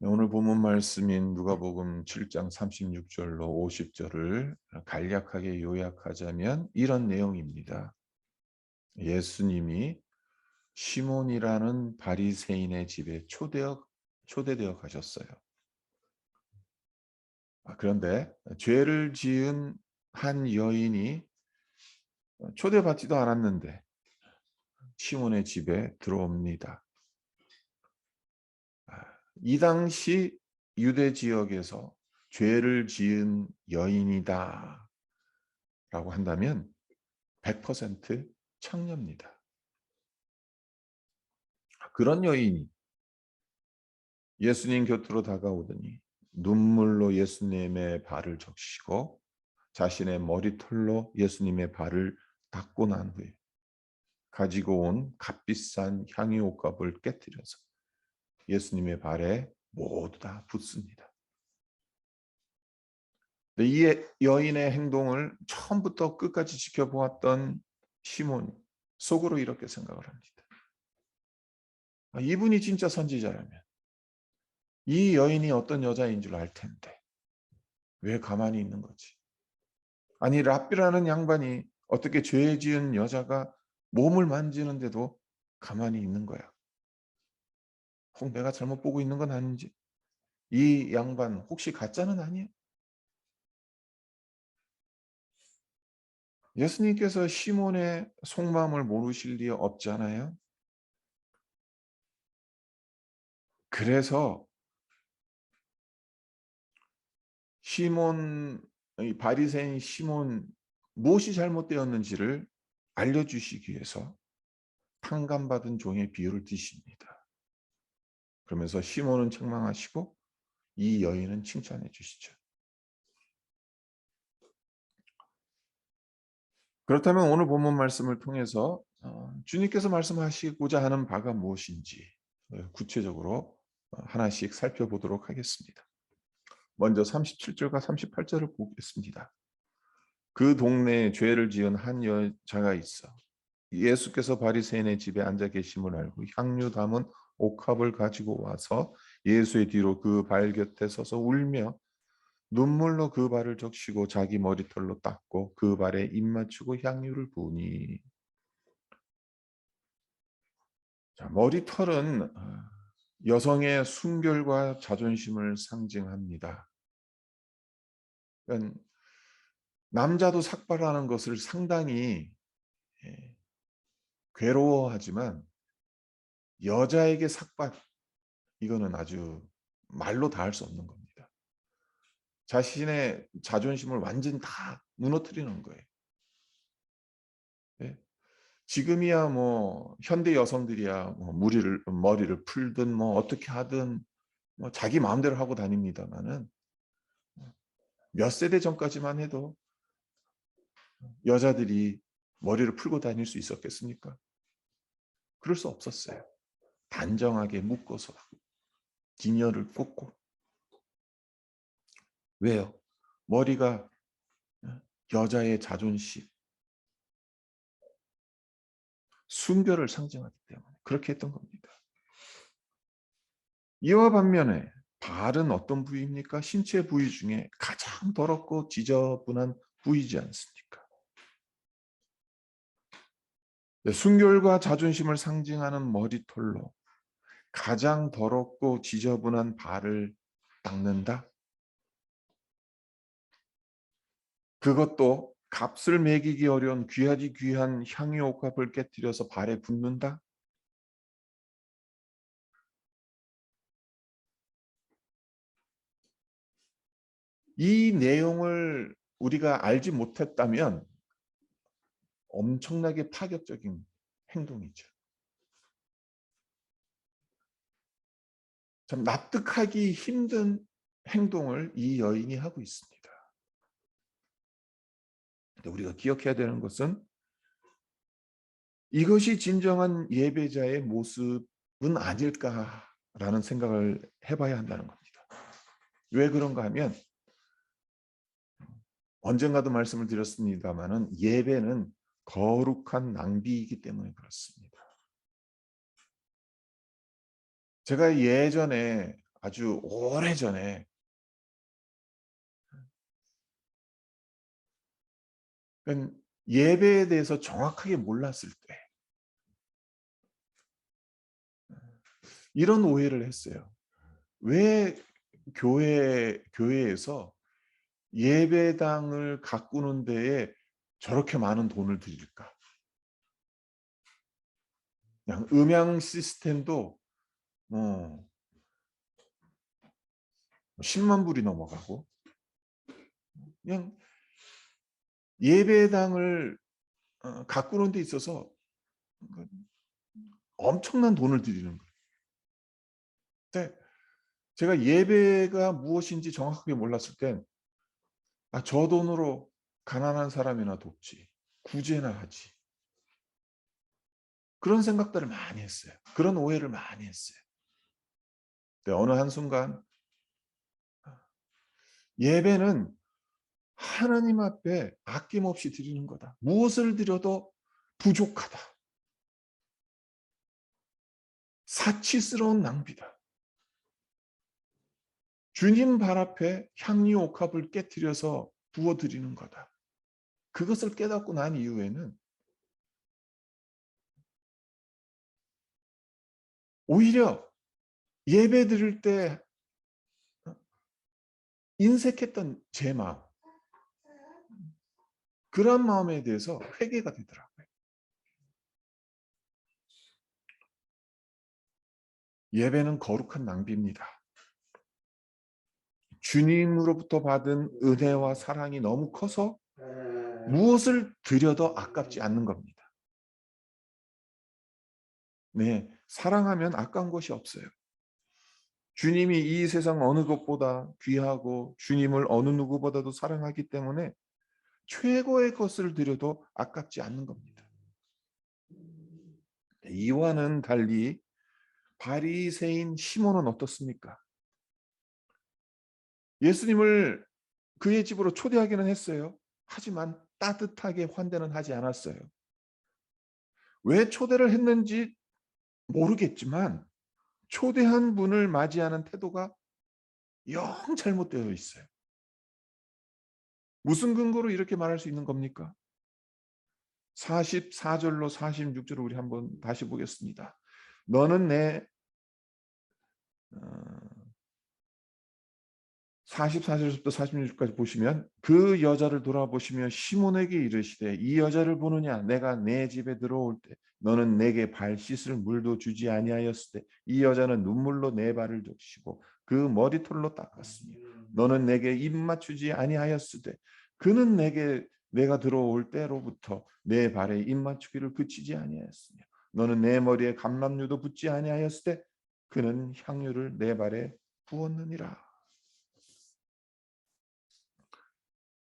네, 오늘 본문 말씀인 누가복음 7장 36절로 50절을 간략하게 요약하자면 이런 내용입니다. 예수님이 시몬이라는 바리새인의 집에 초대되어 가셨어요. 그런데 죄를 지은 한 여인이 초대받지도 않았는데 시몬의 집에 들어옵니다. 이 당시 유대 지역에서 죄를 지은 여인이다 라고 한다면 100% 창녀입니다. 그런 여인이 예수님 곁으로 다가오더니 눈물로 예수님의 발을 적시고 자신의 머리털로 예수님의 발을 닦고 난 후에 가지고 온 값비싼 향유옥합을 깨뜨려서 예수님의 발에 모두 다 붓습니다. 이 여인의 행동을 처음부터 끝까지 지켜보았던 시몬 속으로 이렇게 생각을 합니다. 이분이 진짜 선지자라면 이 여인이 어떤 여자인 줄 알 텐데 왜 가만히 있는 거지? 아니 랍비라는 양반이 어떻게 죄 지은 여자가 몸을 만지는데도 가만히 있는 거야? 혹 내가 잘못 보고 있는 건 아닌지? 이 양반 혹시 가짜는 아니야? 예수님께서 시몬의 속마음을 모르실 리 없잖아요. 그래서 시몬, 이 바리새인 시몬 무엇이 잘못되었는지를 알려주시기 위해서 탕감받은 종의 비유를 드십니다. 그러면서 시몬은 책망하시고 이 여인은 칭찬해 주시죠. 그렇다면 오늘 본문 말씀을 통해서 주님께서 말씀하시고자 하는 바가 무엇인지 구체적으로 하나씩 살펴보도록 하겠습니다. 먼저 37절과 38절을 보겠습니다. 그 동네에 죄를 지은 한 여자가 있어 예수께서 바리새인의 집에 앉아 계심을 알고 향유 담은 옥합을 가지고 와서 예수의 뒤로 그 발 곁에 서서 울며 눈물로 그 발을 적시고 자기 머리털로 닦고 그 발에 입 맞추고 향유를 부으니. 자, 머리털은 여성의 순결과 자존심을 상징합니다. 그러니까 남자도 삭발하는 것을 상당히 괴로워하지만 여자에게 삭발, 이거는 아주 말로 다 할 수 없는 겁니다. 자신의 자존심을 완전히 다 무너뜨리는 거예요. 네? 지금이야 뭐 현대 여성들이야 뭐 머리를 풀든 뭐 어떻게 하든 뭐 자기 마음대로 하고 다닙니다만은 몇 세대 전까지만 해도 여자들이 머리를 풀고 다닐 수 있었겠습니까? 그럴 수 없었어요. 단정하게 묶어서 기녀를 꽂고. 왜요? 머리가 여자의 자존심, 순결을 상징하기 때문에 그렇게 했던 겁니다. 이와 반면에 발은 어떤 부위입니까? 신체 부위 중에 가장 더럽고 지저분한 부위지 않습니까? 순결과 자존심을 상징하는 머리털로 가장 더럽고 지저분한 발을 닦는다? 그것도 값을 매기기 어려운 귀하디 귀한 향유옥합을 깨뜨려서 발에 붓는다? 이 내용을 우리가 알지 못했다면 엄청나게 파격적인 행동이죠. 참 납득하기 힘든 행동을 이 여인이 하고 있습니다. 우리가 기억해야 되는 것은 이것이 진정한 예배자의 모습은 아닐까라는 생각을 해봐야 한다는 겁니다. 왜 그런가 하면 언젠가도 말씀을 드렸습니다마는 예배는 거룩한 낭비이기 때문에 그렇습니다. 제가 예전에 아주 오래전에 예배에 대해서 정확하게 몰랐을 때 이런 오해를 했어요. 왜 교회에서 예배당을 가꾸는 데에 저렇게 많은 돈을 들일까? 그냥 음향 시스템도 10만 불이 넘어가고 그냥 예배당을 가꾸는 데 있어서 엄청난 돈을 들이는 거예요. 근데 제가 예배가 무엇인지 정확하게 몰랐을 땐 저 돈으로 가난한 사람이나 돕지. 구제나 하지. 그런 생각들을 많이 했어요. 그런 오해를 많이 했어요. 근데 어느 한순간 예배는 하나님 앞에 아낌없이 드리는 거다. 무엇을 드려도 부족하다. 사치스러운 낭비다. 주님 발 앞에 향유 옥합을 깨뜨려서 부어드리는 거다. 그것을 깨닫고 난 이후에는 오히려 예배 드릴 때 인색했던 제 마음, 그런 마음에 대해서 회개가 되더라고요. 예배는 거룩한 낭비입니다. 주님으로부터 받은 은혜와 사랑이 너무 커서 무엇을 드려도 아깝지 않는 겁니다. 네, 사랑하면 아까운 것이 없어요. 주님이 이 세상 어느 것보다 귀하고 주님을 어느 누구보다도 사랑하기 때문에 최고의 것을 드려도 아깝지 않는 겁니다. 이와는 달리 바리새인 시몬은 어떻습니까? 예수님을 그의 집으로 초대하기는 했어요. 하지만 따뜻하게 환대는 하지 않았어요. 왜 초대를 했는지 모르겠지만 초대한 분을 맞이하는 태도가 영 잘못되어 있어요. 무슨 근거로 이렇게 말할 수 있는 겁니까? 44절로 46절을 우리 한번 다시 보겠습니다. 너는 내 44절부터 46절까지 보시면 그 여자를 돌아보시며 시몬에게 이르시되 이 여자를 보느냐 내가 내 집에 들어올 때 너는 내게 발 씻을 물도 주지 아니하였을 때 이 여자는 눈물로 내 발을 적시고 그 머리털로 닦았으며 너는 내게 입 맞추지 아니하였을 때 그는 내게 내가 들어올 때로부터 내 발에 입 맞추기를 그치지 아니하였으며 너는 내 머리에 감람류도 붓지 아니하였을 때 그는 향유를 내 발에 부었느니라.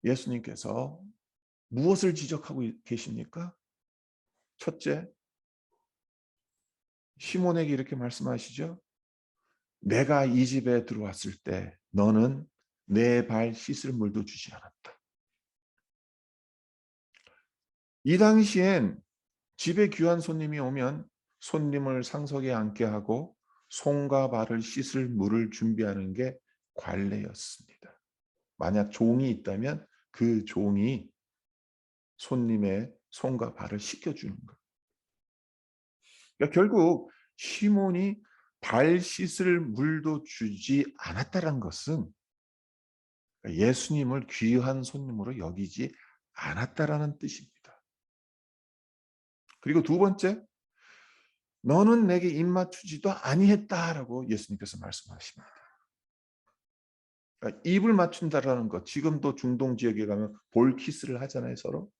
예수님께서 무엇을 지적하고 계십니까? 첫째, 시몬에게 이렇게 말씀하시죠. 내가 이 집에 들어왔을 때 너는 내 발 씻을 물도 주지 않았다. 이 당시엔 집에 귀한 손님이 오면 손님을 상석에 앉게 하고 손과 발을 씻을 물을 준비하는 게 관례였습니다. 만약 종이 있다면 그 종이 손님의 손과 발을 씻겨주는 것. 그러니까 결국 시몬이 발 씻을 물도 주지 않았다는 것은 예수님을 귀한 손님으로 여기지 않았다라는 뜻입니다. 그리고 두 번째, 너는 내게 입 맞추지도 아니했다라고 예수님께서 말씀하십니다. 그러니까 입을 맞춘다라는 것, 지금도 중동 지역에 가면 볼 키스를 하잖아요, 서로.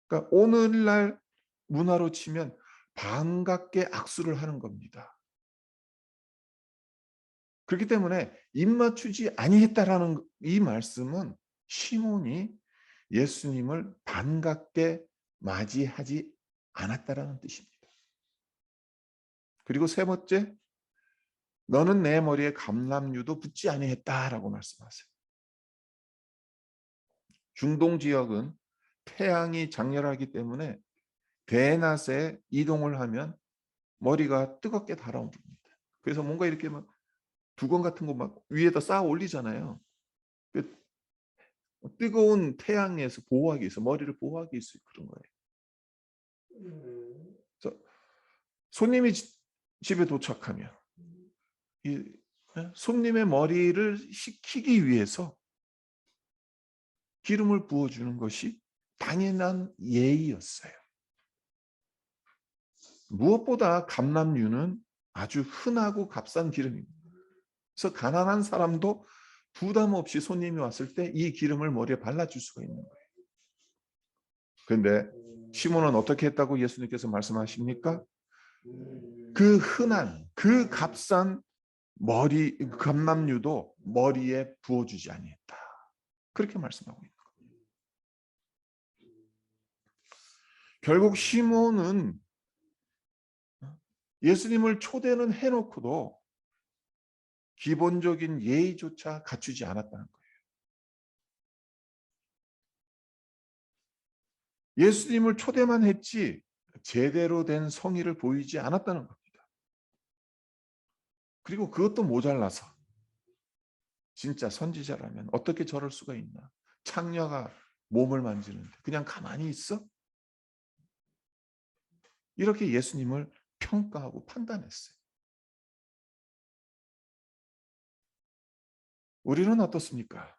그러니까 오늘날 문화로 치면 반갑게 악수를 하는 겁니다. 그렇기 때문에 입 맞추지 아니했다라는 이 말씀은 시몬이 예수님을 반갑게 맞이하지 않았다라는 뜻입니다. 그리고 세 번째, 너는 내 머리에 감람류도 붓지 아니했다라고 말씀하세요. 중동 지역은 태양이 장렬하기 때문에 대낮에 이동을 하면 머리가 뜨겁게 달아오릅니다. 그래서 뭔가 이렇게 막 두건 같은 거 막 위에다 쌓아 올리잖아요. 그 뜨거운 태양에서 보호하기 위해서, 머리를 보호하기 위해서 그런 거예요. 그래서 손님이 집에 도착하면 이 손님의 머리를 식히기 위해서 기름을 부어주는 것이 당연한 예의였어요. 무엇보다 감람유는 아주 흔하고 값싼 기름입니다. 그래서 가난한 사람도 부담 없이 손님이 왔을 때 이 기름을 머리에 발라줄 수가 있는 거예요. 그런데 시몬은 어떻게 했다고 예수님께서 말씀하십니까? 그 흔한, 그 값싼 감람유도 머리에 부어주지 아니했다. 그렇게 말씀하고 있는 거예요. 결국 시몬은 예수님을 초대는 해놓고도 기본적인 예의조차 갖추지 않았다는 거예요. 예수님을 초대만 했지 제대로 된 성의를 보이지 않았다는 겁니다. 그리고 그것도 모자라서 진짜 선지자라면 어떻게 저럴 수가 있나? 창녀가 몸을 만지는데 그냥 가만히 있어? 이렇게 예수님을 평가하고 판단했어요. 우리는 어떻습니까?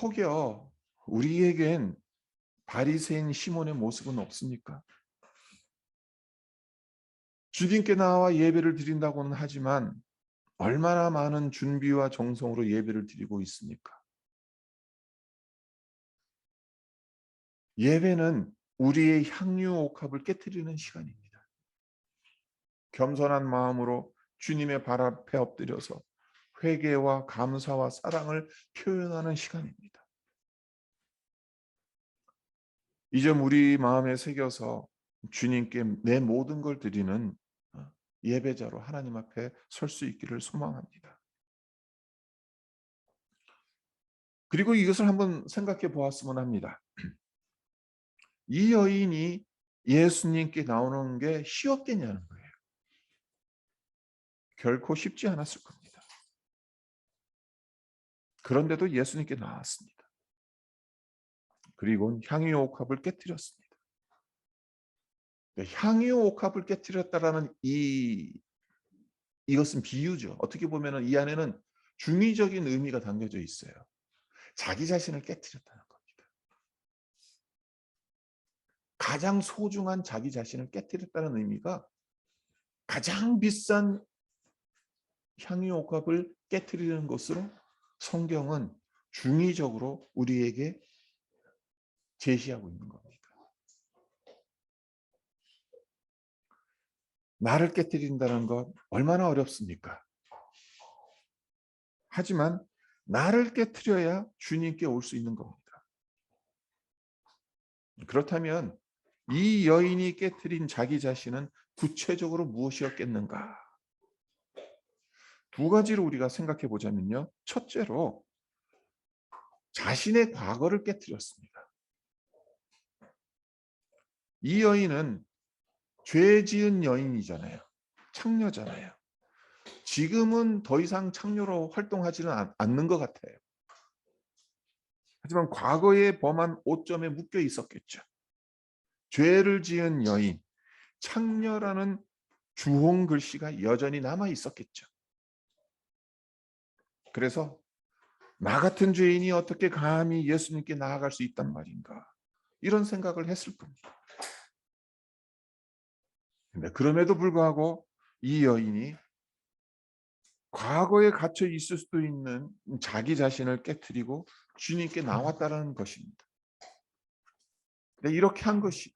혹여 우리에겐 바리새인 시몬의 모습은 없습니까? 주님께 나와 예배를 드린다고는 하지만 얼마나 많은 준비와 정성으로 예배를 드리고 있습니까? 예배는 우리의 향유 옥합을 깨트리는 시간입니다. 겸손한 마음으로 주님의 발 앞에 엎드려서 회개와 감사와 사랑을 표현하는 시간입니다. 이 점 우리 마음에 새겨서 주님께 내 모든 걸 드리는 예배자로 하나님 앞에 설 수 있기를 소망합니다. 그리고 이것을 한번 생각해 보았으면 합니다. 이 여인이 예수님께 나오는 게 쉬웠겠냐는 거예요. 결코 쉽지 않았을 겁니다. 그런데도 예수님께 나왔습니다. 그리고 향유 옥합을 깨뜨렸습니다. 향유 옥합을 깨뜨렸다라는 이것은 비유죠. 어떻게 보면 이 안에는 중의적인 의미가 담겨져 있어요. 자기 자신을 깨뜨렸다는 겁니다. 가장 소중한 자기 자신을 깨뜨렸다는 의미가 가장 비싼 향유 옥합을 깨뜨리는 것으로 성경은 중의적으로 우리에게 제시하고 있는 겁니다. 나를 깨뜨린다는 것 얼마나 어렵습니까? 하지만 나를 깨뜨려야 주님께 올 수 있는 겁니다. 그렇다면 이 여인이 깨뜨린 자기 자신은 구체적으로 무엇이었겠는가? 두 가지로 우리가 생각해 보자면요. 첫째로 자신의 과거를 깨뜨렸습니다. 이 여인은 죄 지은 여인이잖아요. 창녀잖아요. 지금은 더 이상 창녀로 활동하지는 않는 것 같아요. 하지만 과거에 범한 오점에 묶여 있었겠죠. 죄를 지은 여인, 창녀라는 주홍 글씨가 여전히 남아 있었겠죠. 그래서 나 같은 죄인이 어떻게 감히 예수님께 나아갈 수 있단 말인가, 이런 생각을 했을 겁니다. 근데 그럼에도 불구하고 이 여인이 과거에 갇혀 있을 수도 있는 자기 자신을 깨트리고 주님께 나왔다는 것입니다. 근데 이렇게 한 것이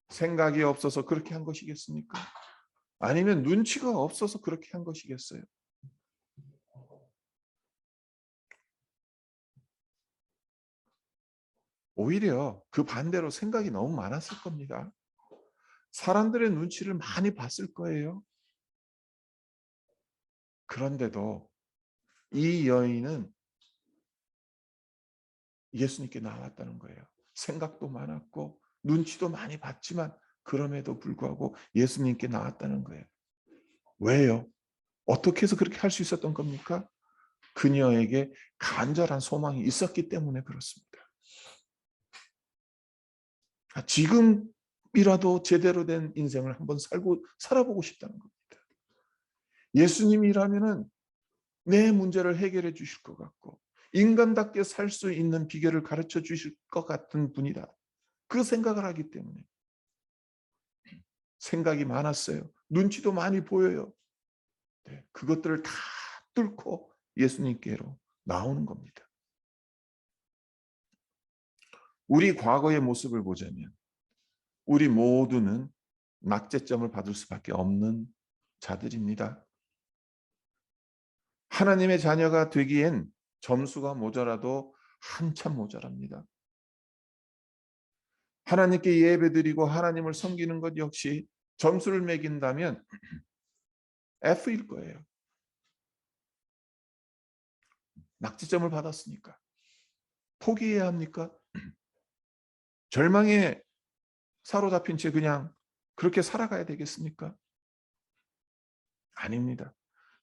생각이 없어서 그렇게 한 것이겠습니까? 아니면 눈치가 없어서 그렇게 한 것이겠어요? 오히려 그 반대로 생각이 너무 많았을 겁니다. 사람들의 눈치를 많이 봤을 거예요. 그런데도 이 여인은 예수님께 나왔다는 거예요. 생각도 많았고 눈치도 많이 봤지만 그럼에도 불구하고 예수님께 나왔다는 거예요. 왜요? 어떻게 해서 그렇게 할 수 있었던 겁니까? 그녀에게 간절한 소망이 있었기 때문에 그렇습니다. 지금이라도 제대로 된 인생을 한번 살아보고 싶다는 겁니다. 예수님이라면은 내 문제를 해결해 주실 것 같고 인간답게 살 수 있는 비결을 가르쳐 주실 것 같은 분이다. 그 생각을 하기 때문에 생각이 많았어요. 눈치도 많이 보여요. 네, 그것들을 다 뚫고 예수님께로 나오는 겁니다. 우리 과거의 모습을 보자면 우리 모두는 낙제점을 받을 수밖에 없는 자들입니다. 하나님의 자녀가 되기엔 점수가 모자라도 한참 모자랍니다. 하나님께 예배드리고 하나님을 섬기는 것 역시 점수를 매긴다면 F일 거예요. 낙제점을 받았으니까. 포기해야 합니까? 절망에 사로잡힌 채 그냥 그렇게 살아가야 되겠습니까? 아닙니다.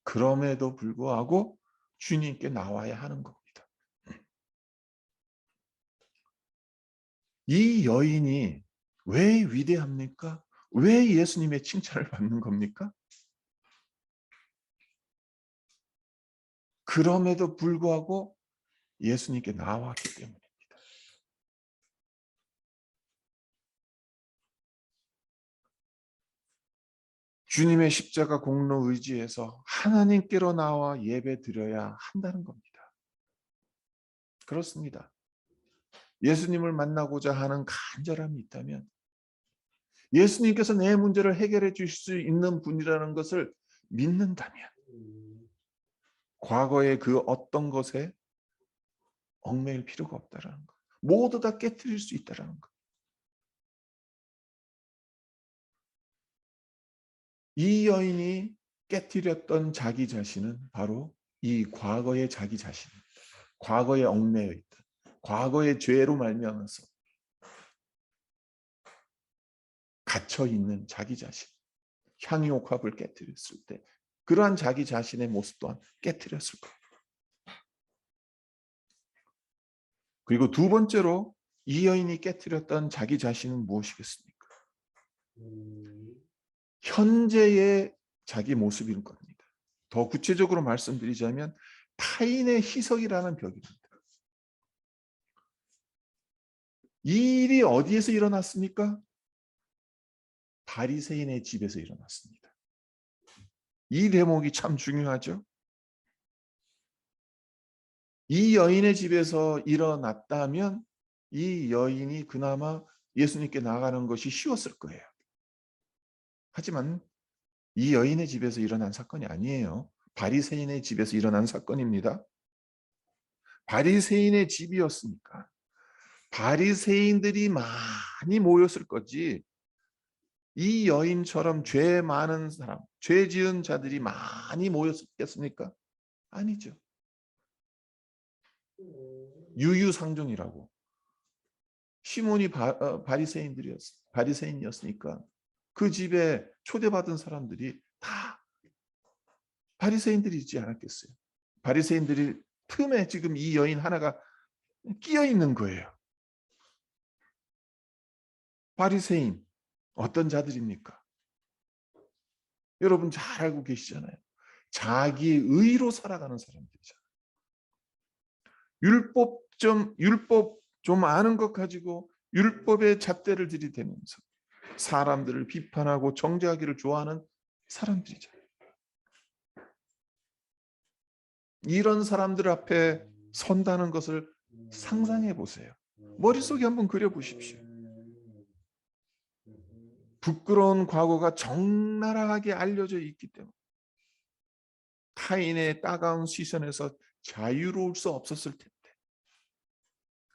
그럼에도 불구하고 주님께 나와야 하는 겁니다. 이 여인이 왜 위대합니까? 왜 예수님의 칭찬을 받는 겁니까? 그럼에도 불구하고 예수님께 나왔기 때문입니다. 주님의 십자가 공로 의지에서 하나님께로 나와 예배 드려야 한다는 겁니다. 그렇습니다. 예수님을 만나고자 하는 간절함이 있다면 예수님께서 내 문제를 해결해 주실 수 있는 분이라는 것을 믿는다면 과거의 그 어떤 것에 얽매일 필요가 없다라는 것. 모두 다 깨트릴 수 있다라는 것. 이 여인이 깨트렸던 자기 자신은 바로 이 과거의 자기 자신, 과거에 얽매여 있던, 과거의 죄로 말미암아서 갇혀 있는 자기 자신, 향유옥합을 깨트렸을 때 그러한 자기 자신의 모습 또한 깨트렸을 거예요. 그리고 두 번째로 이 여인이 깨트렸던 자기 자신은 무엇이겠습니까? 현재의 자기 모습일 겁니다. 더 구체적으로 말씀드리자면 타인의 희석이라는 벽입니다. 이 일이 어디에서 일어났습니까? 바리새인의 집에서 일어났습니다. 이 대목이 참 중요하죠. 이 여인의 집에서 일어났다면 이 여인이 그나마 예수님께 나가는 것이 쉬웠을 거예요. 하지만 이 여인의 집에서 일어난 사건이 아니에요. 바리새인의 집에서 일어난 사건입니다. 바리새인의 집이었으니까 바리새인들이 많이 모였을 거지 이 여인처럼 죄 많은 사람, 죄 지은 자들이 많이 모였겠습니까? 아니죠. 유유상종이라고. 시몬이 바리새인이었으니까 그 집에 초대받은 사람들이 다 바리새인들이지 않았겠어요. 바리새인들이 틈에 지금 이 여인 하나가 끼어 있는 거예요. 바리새인 어떤 자들입니까? 여러분 잘 알고 계시잖아요. 자기 의로 살아가는 사람들이잖아요. 율법 좀 아는 것 가지고 율법의 잣대를 들이대면서 사람들을 비판하고 정죄하기를 좋아하는 사람들이잖아요. 이런 사람들 앞에 선다는 것을 상상해 보세요. 머릿속에 한번 그려 보십시오. 부끄러운 과거가 적나라하게 알려져 있기 때문에 타인의 따가운 시선에서 자유로울 수 없었을 텐데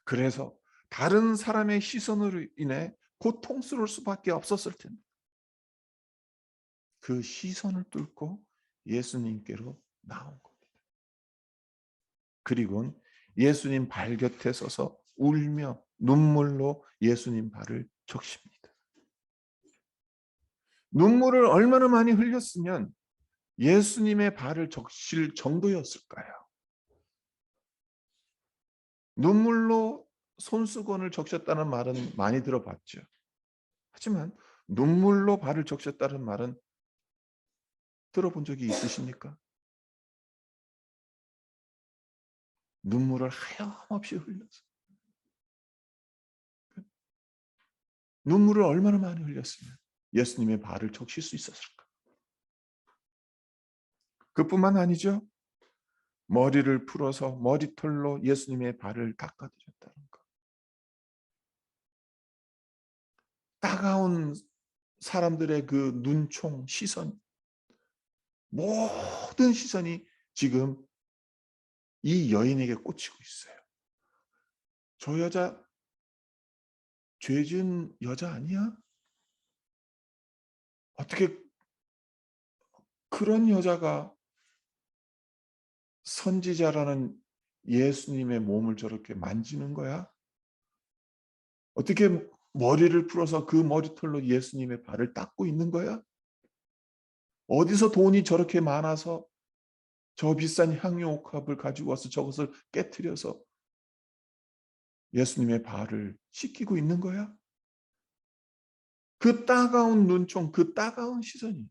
그래서 다른 사람의 시선으로 인해 고통스러울 수밖에 없었을 텐데 그 시선을 뚫고 예수님께로 나온 겁니다. 그리고 예수님 발 곁에 서서 울며 눈물로 예수님 발을 적십니다. 눈물을 얼마나 많이 흘렸으면 예수님의 발을 적실 정도였을까요? 눈물로 손수건을 적셨다는 말은 많이 들어봤죠. 하지만 눈물로 발을 적셨다는 말은 들어본 적이 있으십니까? 눈물을 하염없이 흘려서, 눈물을 얼마나 많이 흘렸으면 예수님의 발을 적실 수 있었을까? 그뿐만 아니죠. 머리를 풀어서 머리털로 예수님의 발을 닦아드렸다는 것. 따가운 사람들의 그 눈총, 시선, 모든 시선이 지금 이 여인에게 꽂히고 있어요. 저 여자 죄 지은 여자 아니야? 어떻게 그런 여자가 선지자라는 예수님의 몸을 저렇게 만지는 거야? 어떻게 머리를 풀어서 그 머리털로 예수님의 발을 닦고 있는 거야? 어디서 돈이 저렇게 많아서 저 비싼 향유 옥합을 가지고 와서 저것을 깨트려서 예수님의 발을 씻기고 있는 거야? 그 따가운 눈총, 그 따가운 시선이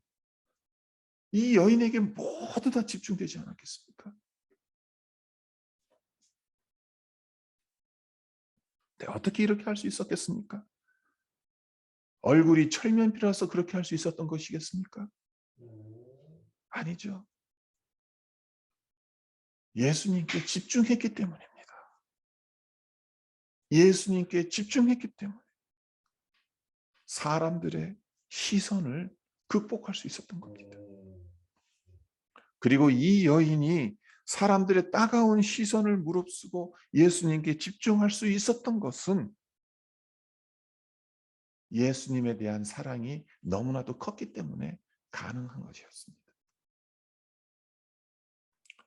이 여인에게 모두 다 집중되지 않았겠습니까? 내가 어떻게 이렇게 할 수 있었겠습니까? 얼굴이 철면피라서 그렇게 할 수 있었던 것이겠습니까? 아니죠. 예수님께 집중했기 때문입니다. 예수님께 집중했기 때문에 사람들의 시선을 극복할 수 있었던 겁니다. 그리고 이 여인이 사람들의 따가운 시선을 무릅쓰고 예수님께 집중할 수 있었던 것은 예수님에 대한 사랑이 너무나도 컸기 때문에 가능한 것이었습니다.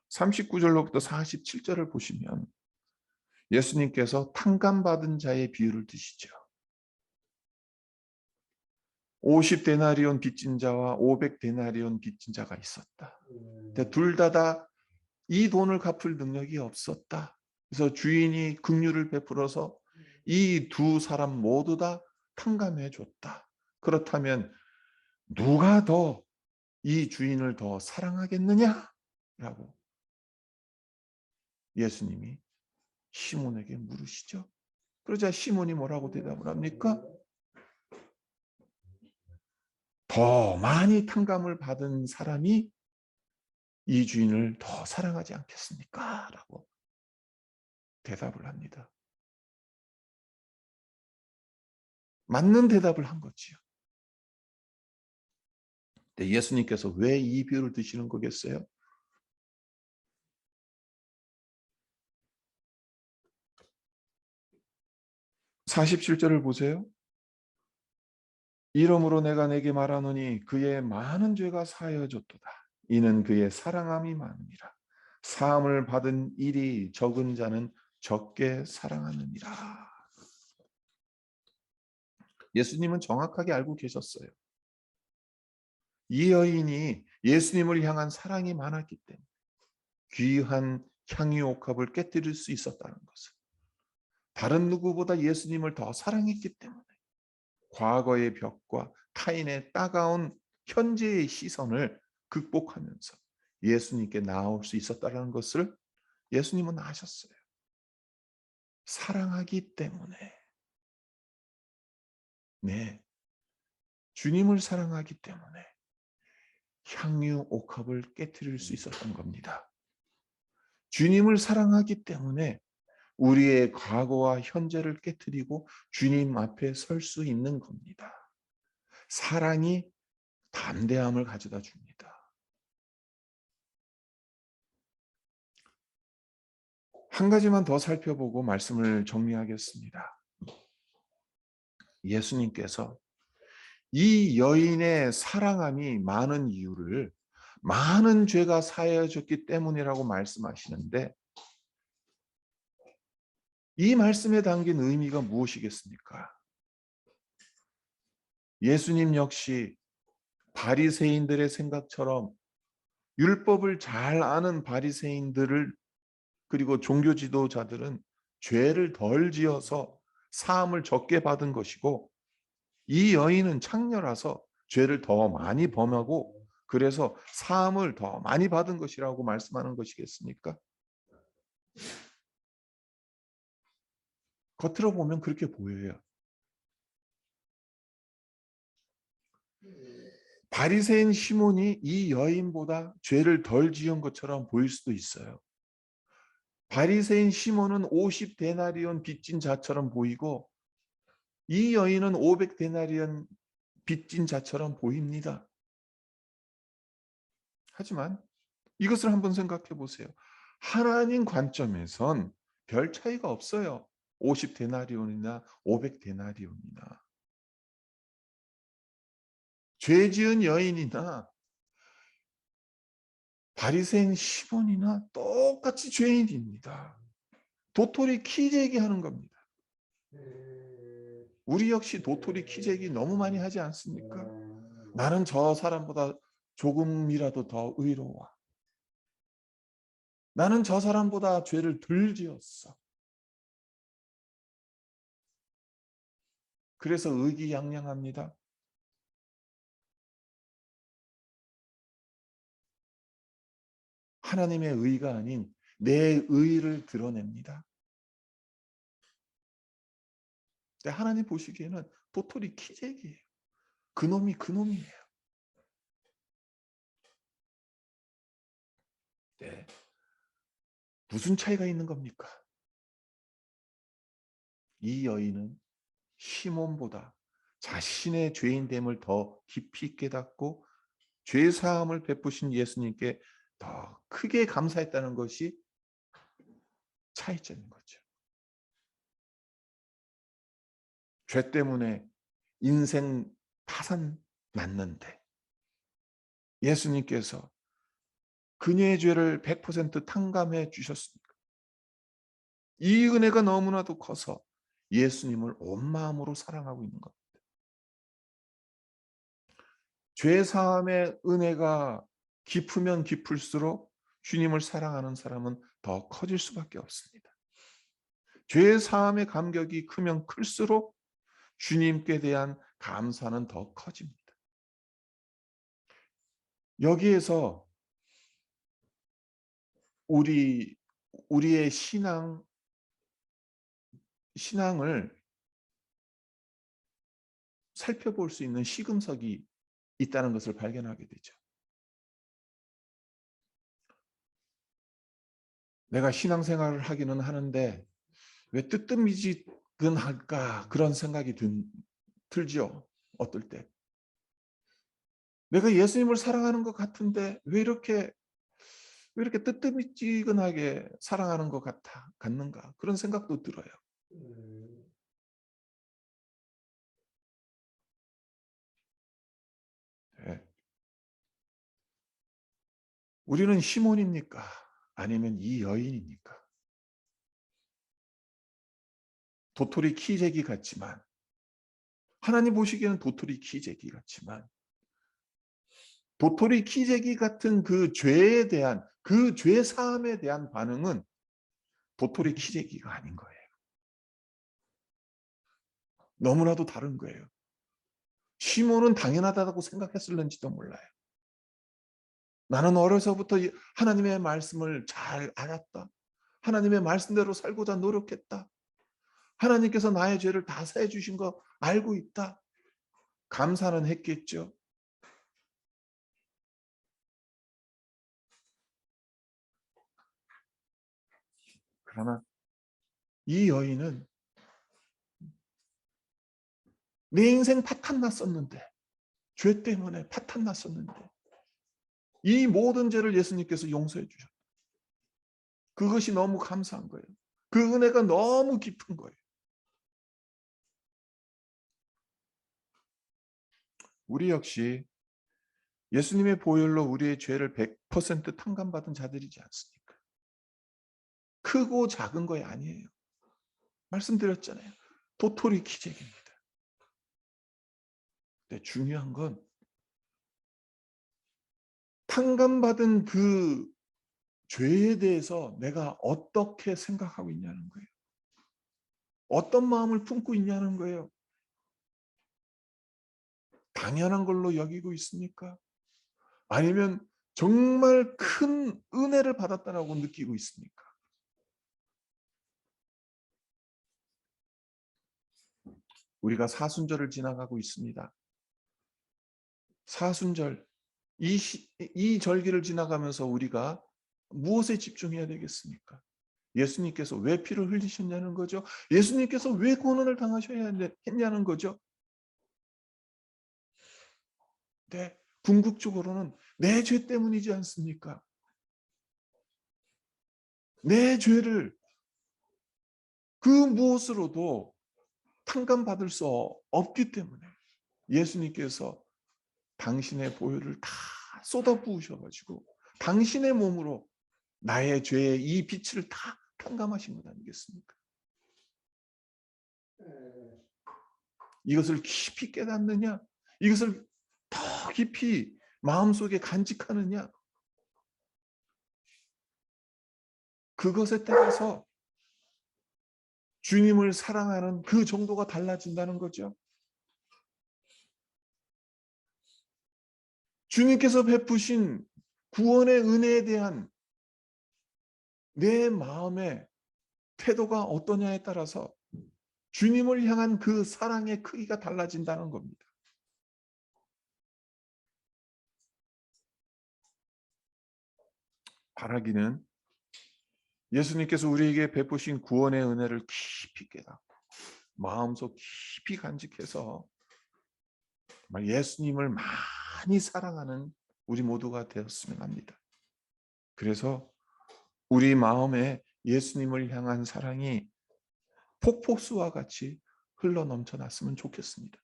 39절로부터 47절을 보시면 예수님께서 탕감받은 자의 비유를 드시죠. 50데나리온 빚진 자와 500데나리온 빚진 자가 있었다. 근데 둘 다 이 돈을 갚을 능력이 없었다. 그래서 주인이 긍휼을 베풀어서 이 두 사람 모두 다 탕감해 줬다. 그렇다면 누가 더 이 주인을 더 사랑하겠느냐라고 예수님이 시몬에게 물으시죠. 그러자 시몬이 뭐라고 대답을 합니까? 더 많이 탕감을 받은 사람이 이 주인을 더 사랑하지 않겠습니까? 라고 대답을 합니다. 맞는 대답을 한 거지요. 근데 예수님께서 왜 이 비유를 드시는 거겠어요? 47절을 보세요. 이러므로 내가 내게 말하노니 그의 많은 죄가 사하여졌도다. 이는 그의 사랑함이 많으니라. 사함을 받은 일이 적은 자는 적게 사랑하느니라. 예수님은 정확하게 알고 계셨어요. 이 여인이 예수님을 향한 사랑이 많았기 때문에 귀한 향유 옥합을 깨뜨릴 수 있었다는 것을, 다른 누구보다 예수님을 더 사랑했기 때문에 과거의 벽과 타인의 따가운 현재의 시선을 극복하면서 예수님께 나아올 수 있었다는 것을 예수님은 아셨어요. 사랑하기 때문에. 네, 주님을 사랑하기 때문에 향유 옥합을 깨뜨릴 수 있었던 겁니다. 주님을 사랑하기 때문에 우리의 과거와 현재를 깨뜨리고 주님 앞에 설 수 있는 겁니다. 사랑이 담대함을 가져다 줍니다. 한 가지만 더 살펴보고 말씀을 정리하겠습니다. 예수님께서 이 여인의 사랑함이 많은 이유를 많은 죄가 사하여졌기 때문이라고 말씀하시는데, 이 말씀에 담긴 의미가 무엇이겠습니까? 예수님 역시 바리새인들의 생각처럼 율법을 잘 아는 바리새인들을 그리고 종교 지도자들은 죄를 덜 지어서 사함을 적게 받은 것이고, 이 여인은 창녀라서 죄를 더 많이 범하고 그래서 사함을 더 많이 받은 것이라고 말씀하는 것이겠습니까? 겉으로 보면 그렇게 보여요. 바리새인 시몬이 이 여인보다 죄를 덜 지은 것처럼 보일 수도 있어요. 바리새인 시몬은 50데나리온 빚진 자처럼 보이고 이 여인은 500데나리온 빚진 자처럼 보입니다. 하지만 이것을 한번 생각해 보세요. 하나님 관점에선 별 차이가 없어요. 50데나리온이나 500데나리온이나. 죄 지은 여인이나 바리새인 시몬이나 똑같이 죄인입니다. 도토리 키재기 하는 겁니다. 우리 역시 도토리 키재기 너무 많이 하지 않습니까? 나는 저 사람보다 조금이라도 더 의로워. 나는 저 사람보다 죄를 덜 지었어. 그래서 의기양양합니다. 하나님의 의가 아닌 내 의를 드러냅니다. 근데 하나님 보시기에는 도토리 키재기예요. 그놈이 그놈이에요. 네. 무슨 차이가 있는 겁니까? 이 여인은 시몬보다 자신의 죄인됨을 더 깊이 깨닫고 죄 사함을 베푸신 예수님께 더 크게 감사했다는 것이 차이점인 거죠. 죄 때문에 인생 파산 났는데 예수님께서 그녀의 죄를 100% 탕감해 주셨습니다. 이 은혜가 너무나도 커서 예수님을 온 마음으로 사랑하고 있는 겁니다. 죄 사함의 은혜가 깊으면 깊을수록 주님을 사랑하는 사람은 더 커질 수밖에 없습니다. 죄 사함의 감격이 크면 클수록 주님께 대한 감사는 더 커집니다. 여기에서 우리의 신앙을 살펴볼 수 있는 시금석이 있다는 것을 발견하게 되죠. 내가 신앙생활을 하기는 하는데 왜 뜨뜻미지근할까 그런 생각이 들죠. 어떨 때. 내가 예수님을 사랑하는 것 같은데 왜 이렇게 뜨뜻미지근하게 사랑하는 것 같는가 그런 생각도 들어요. 네. 우리는 시몬입니까? 아니면 이 여인입니까? 도토리 키재기 같지만 하나님 보시기에는 도토리 키재기 같지만 도토리 키재기 같은 그 죄에 대한 그 죄 사함에 대한 반응은 도토리 키재기가 아닌 거예요. 너무나도 다른 거예요. 시몬은 당연하다고 생각했을는지도 몰라요. 나는 어려서부터 하나님의 말씀을 잘 알았다. 하나님의 말씀대로 살고자 노력했다. 하나님께서 나의 죄를 다 사해 주신 거 알고 있다. 감사는 했겠죠. 그러나 이 여인은 내 인생 파탄 났었는데 죄 때문에 파탄 났었는데 이 모든 죄를 예수님께서 용서해 주셨다. 그것이 너무 감사한 거예요. 그 은혜가 너무 깊은 거예요. 우리 역시 예수님의 보혈로 우리의 죄를 100% 탕감받은 자들이지 않습니까? 크고 작은 거에 아니에요. 말씀드렸잖아요. 도토리 키재기입니다. 근데 중요한 건 탕감받은 그 죄에 대해서 내가 어떻게 생각하고 있냐는 거예요. 어떤 마음을 품고 있냐는 거예요. 당연한 걸로 여기고 있습니까? 아니면 정말 큰 은혜를 받았다라고 느끼고 있습니까? 우리가 사순절을 지나가고 있습니다. 사순절, 이 절기를 지나가면서 우리가 무엇에 집중해야 되겠습니까? 예수님께서 왜 피를 흘리셨냐는 거죠. 예수님께서 왜 고난을 당하셔야 했냐는 거죠. 네, 궁극적으로는 내 죄 때문이지 않습니까? 내 죄를 그 무엇으로도 탕감받을 수 없기 때문에 예수님께서 당신의 보혈을 다 쏟아 부으셔가지고 당신의 몸으로 나의 죄의 이 빛을 다 탕감하신 것 아니겠습니까? 이것을 깊이 깨닫느냐? 이것을 더 깊이 마음속에 간직하느냐? 그것에 따라서 주님을 사랑하는 그 정도가 달라진다는 거죠. 주님께서 베푸신 구원의 은혜에 대한 내 마음의 태도가 어떠냐에 따라서 주님을 향한 그 사랑의 크기가 달라진다는 겁니다. 바라기는 예수님께서 우리에게 베푸신 구원의 은혜를 깊이 깨닫고 마음속 깊이 간직해서 예수님을 많이 사랑하는 우리 모두가 되었으면 합니다. 그래서 우리 마음에 예수님을 향한 사랑이 폭포수와 같이 흘러 넘쳐났으면 좋겠습니다.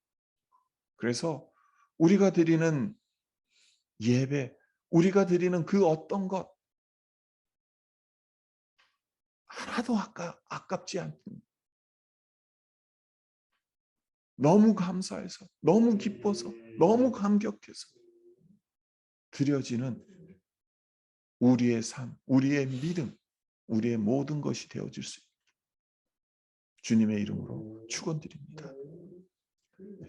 그래서 우리가 드리는 예배, 우리가 드리는 그 어떤 것 하나도 아깝지 않은, 너무 감사해서, 너무 기뻐서, 너무 감격해서 드려지는 우리의 삶, 우리의 믿음, 우리의 모든 것이 되어질 수 있습니다. 주님의 이름으로 축원드립니다.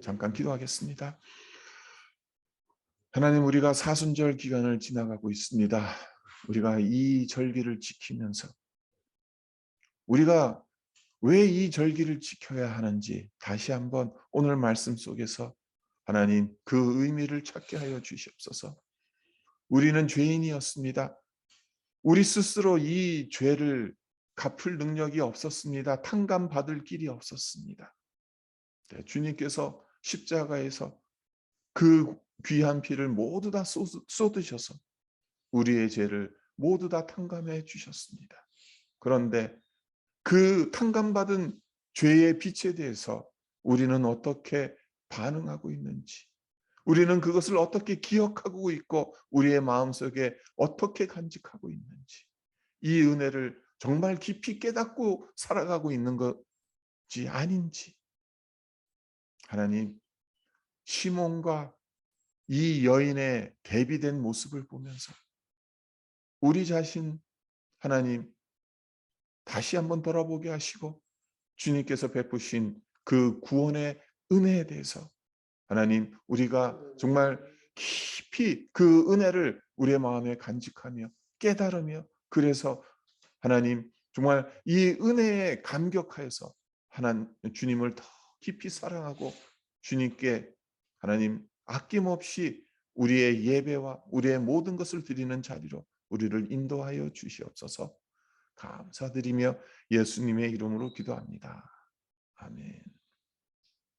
잠깐 기도하겠습니다. 하나님, 우리가 사순절 기간을 지나가고 있습니다. 우리가 이 절기를 지키면서 우리가 왜 이 절기를 지켜야 하는지 다시 한번 오늘 말씀 속에서 하나님 그 의미를 찾게 하여 주시옵소서. 우리는 죄인이었습니다. 우리 스스로 이 죄를 갚을 능력이 없었습니다. 탕감받을 길이 없었습니다. 네, 주님께서 십자가에서 그 귀한 피를 모두 다 쏟으셔서 우리의 죄를 모두 다 탕감해 주셨습니다. 그런데 그 탕감받은 죄의 빛에 대해서 우리는 어떻게 반응하고 있는지, 우리는 그것을 어떻게 기억하고 있고 우리의 마음속에 어떻게 간직하고 있는지, 이 은혜를 정말 깊이 깨닫고 살아가고 있는 것이 아닌지, 하나님, 시몬과 이 여인의 대비된 모습을 보면서 우리 자신 하나님 다시 한번 돌아보게 하시고 주님께서 베푸신 그 구원의 은혜에 대해서 하나님, 우리가 정말 깊이 그 은혜를 우리의 마음에 간직하며 깨달으며, 그래서 하나님 정말 이 은혜에 감격하여서 하나님 주님을 더 깊이 사랑하고 주님께 하나님 아낌없이 우리의 예배와 우리의 모든 것을 드리는 자리로 우리를 인도하여 주시옵소서. 감사드리며 예수님의 이름으로 기도합니다. 아멘.